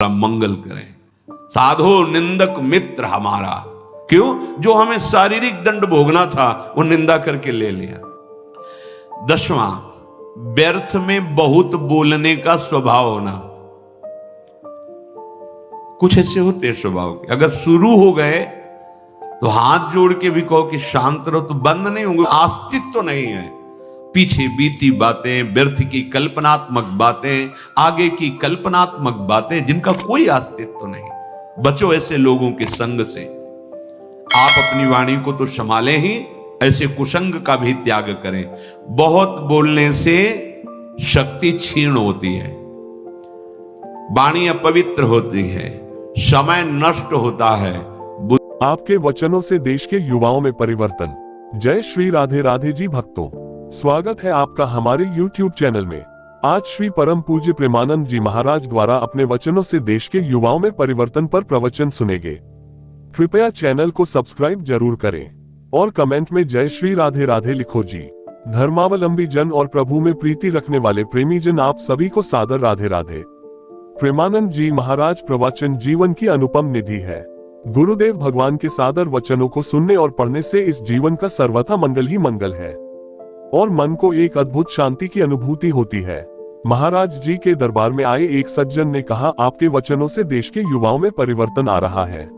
का मंगल करें। साधो निंदक मित्र हमारा, क्यों? जो हमें शारीरिक दंड भोगना था वो निंदा करके ले लिया। 10वां, व्यर्थ में बहुत बोलने का स्वभाव होना। कुछ ऐसे होते हैं स्वभाव के, अगर शुरू हो गए तो हाथ जोड़ के भी कहो कि शांत रहो तो बंद नहीं होंगे। अस्तित्व तो नहीं है। पीछे बीती बातें, व्यर्थ की कल्पनात्मक बातें, आगे की कल्पनात्मक बातें जिनका कोई अस्तित्व तो नहीं। बचो ऐसे लोगों के संग से। आप अपनी वाणी को तो संभालें ही, ऐसे कुसंग का भी त्याग करें। बहुत बोलने से शक्ति क्षीण होती है, वाणी अपवित्र होती है, समय नष्ट होता है। आपके वचनों से देश के युवाओं में परिवर्तन। जय श्री राधे राधे जी भक्तों, स्वागत है आपका हमारे YouTube चैनल में। आज श्री परम पूज्य प्रेमानंद जी महाराज द्वारा अपने वचनों से देश के युवाओं में परिवर्तन पर प्रवचन सुनेंगे। कृपया चैनल को सब्सक्राइब जरूर करें और कमेंट में जय श्री राधे राधे लिखो जी। धर्मावलंबी जन और प्रभु में प्रीति रखने वाले प्रेमी जन, आप सभी को सादर राधे राधे। प्रेमानंद जी महाराज प्रवचन जीवन की अनुपम निधि है। गुरुदेव भगवान के सादर वचनों को सुनने और पढ़ने से इस जीवन का सर्वथा मंगल ही मंगल है और मन को एक अद्भुत शांति की अनुभूति होती है। महाराज जी के दरबार में आए एक सज्जन ने कहा, आपके वचनों से देश के युवाओं में परिवर्तन आ रहा है।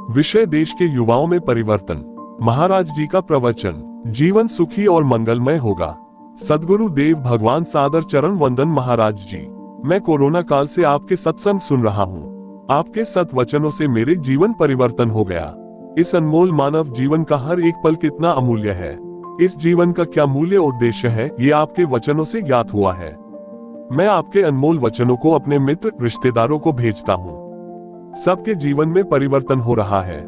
विषय देश के युवाओं में परिवर्तन। महाराज जी का प्रवचन, जीवन सुखी और मंगलमय होगा। सद्गुरु देव भगवान सादर चरण वंदन। महाराज जी, मैं कोरोना काल से आपके सत्संग सुन रहा हूँ। आपके सत वचनों से मेरे जीवन परिवर्तन हो गया। इस अनमोल मानव जीवन का हर एक पल कितना अमूल्य है। इस जीवन का क्या मूल्य उद्देश्य है, ये आपके वचनों से ज्ञात हुआ है। मैं आपके अनमोल वचनों को अपने मित्र रिश्तेदारों को भेजता हूँ। सबके जीवन में परिवर्तन हो रहा है।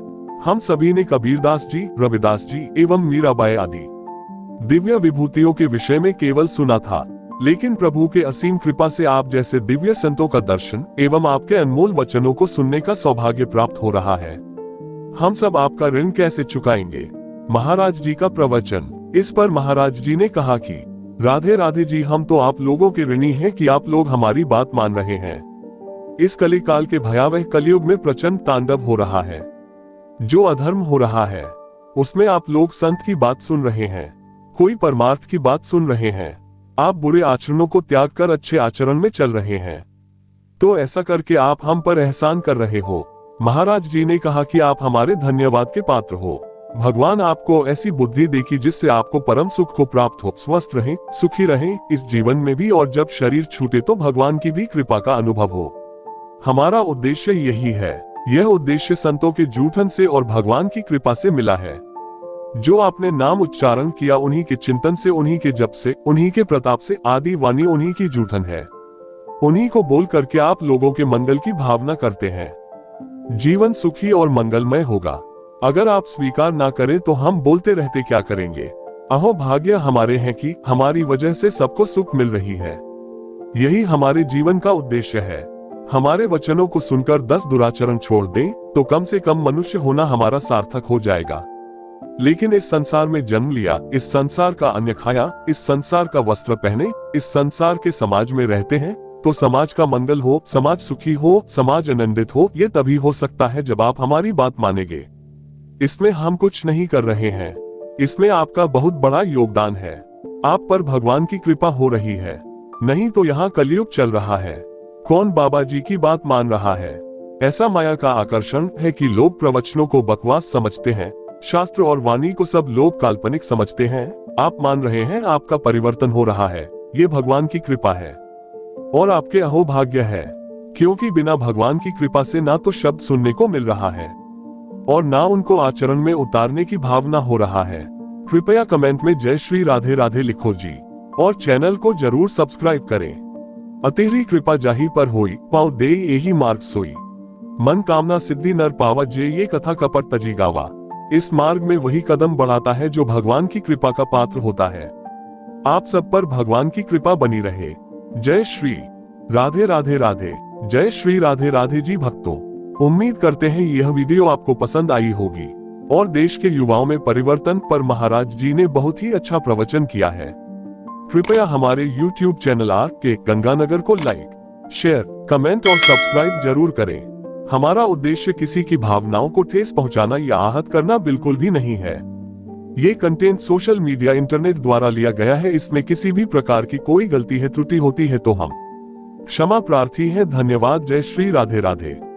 हम सभी ने कबीरदास जी, रविदास जी एवं मीराबाई आदि दिव्य विभूतियों के विषय में केवल सुना था, लेकिन प्रभु के असीम कृपा से आप जैसे दिव्य संतों का दर्शन एवं आपके अनमोल वचनों को सुनने का सौभाग्य प्राप्त हो रहा है। हम सब आपका ऋण कैसे चुकाएंगे। महाराज जी का प्रवचन। इस पर महाराज जी ने कहा कि राधे राधे जी, हम तो आप लोगों के ऋणी हैं कि आप लोग हमारी बात मान रहे हैं। इस कलिकाल के भयावह कलयुग में प्रचंड तांडव हो रहा है। जो अधर्म हो रहा है उसमें आप लोग संत की बात सुन रहे हैं, कोई परमार्थ की बात सुन रहे हैं। आप बुरे आचरणों को त्याग कर अच्छे आचरण में चल रहे हैं, तो ऐसा करके आप हम पर एहसान कर रहे हो। महाराज जी ने कहा कि आप हमारे धन्यवाद के पात्र हो। भगवान आपको ऐसी बुद्धि देखी जिससे आपको परम सुख को प्राप्त हो। स्वस्थ रहें, सुखी रहें इस जीवन में भी, और जब शरीर छूटे तो भगवान की भी कृपा का अनुभव हो। हमारा उद्देश्य यही है। यह उद्देश्य संतों के जूठन से और भगवान की कृपा से मिला है। जो आपने नाम उच्चारण किया, उन्हीं के चिंतन से, उन्हीं के जप से, उन्हीं के प्रताप से, आदि वाणी उन्हीं की जूठन है। उन्हीं को बोल करके आप लोगों के मंगल की भावना करते हैं। जीवन सुखी और मंगलमय होगा। अगर आप स्वीकार ना करें तो हम बोलते रहते क्या करेंगे। अहो भाग्य हमारे हैं कि हमारी वजह से सबको सुख मिल रही है। यही हमारे जीवन का उद्देश्य है। हमारे वचनों को सुनकर 10 दुराचरण छोड़ दें तो कम से कम मनुष्य होना हमारा सार्थक हो जाएगा। लेकिन इस संसार में जन्म लिया, इस संसार का अन्न खाया, इस संसार का वस्त्र पहने, इस संसार के समाज में रहते हैं, तो समाज का मंगल हो, समाज सुखी हो, समाज आनंदित हो, ये तभी हो सकता है जब आप हमारी बात मानेंगे। इसमें हम कुछ नहीं कर रहे हैं, इसमें आपका बहुत बड़ा योगदान है। आप पर भगवान की कृपा हो रही है, नहीं तो यहाँ कलयुग चल रहा है। कौन बाबा जी की बात मान रहा है। ऐसा माया का आकर्षण है कि लोग प्रवचनों को बकवास समझते हैं, शास्त्र और वाणी को सब लोग काल्पनिक समझते हैं। आप मान रहे हैं, आपका परिवर्तन हो रहा है, ये भगवान की कृपा है और आपके अहोभाग्य है, क्योंकि बिना भगवान की कृपा से ना तो शब्द सुनने को मिल रहा है और ना उनको आचरण में उतारने की भावना हो रहा है। कृपया कमेंट में जय श्री राधे राधे लिखो जी और चैनल को जरूर सब्सक्राइब करें। अतेरी कृपा जाही पर होई, पाँव दे यही मार्ग सोई। मन कामना सिद्धि नर पावा, जे ये कथा कपट तजी गावा। इस मार्ग में वही कदम बढ़ाता है जो भगवान की कृपा का पात्र होता है। आप सब पर भगवान की कृपा बनी रहे। जय श्री राधे राधे राधे। जय श्री राधे राधे जी भक्तों, उम्मीद करते हैं यह वीडियो आपको पसंद आई होगी और देश के युवाओं में परिवर्तन पर महाराज जी ने बहुत ही अच्छा प्रवचन किया है। कृपया हमारे YouTube चैनल आर के गंगानगर को लाइक, शेयर, कमेंट और सब्सक्राइब जरूर करें। हमारा उद्देश्य किसी की भावनाओं को ठेस पहुंचाना या आहत करना बिल्कुल भी नहीं है। ये कंटेंट सोशल मीडिया इंटरनेट द्वारा लिया गया है। इसमें किसी भी प्रकार की कोई गलती है, त्रुटि होती है तो हम क्षमा प्रार्थी हैं। धन्यवाद। जय श्री राधे राधे।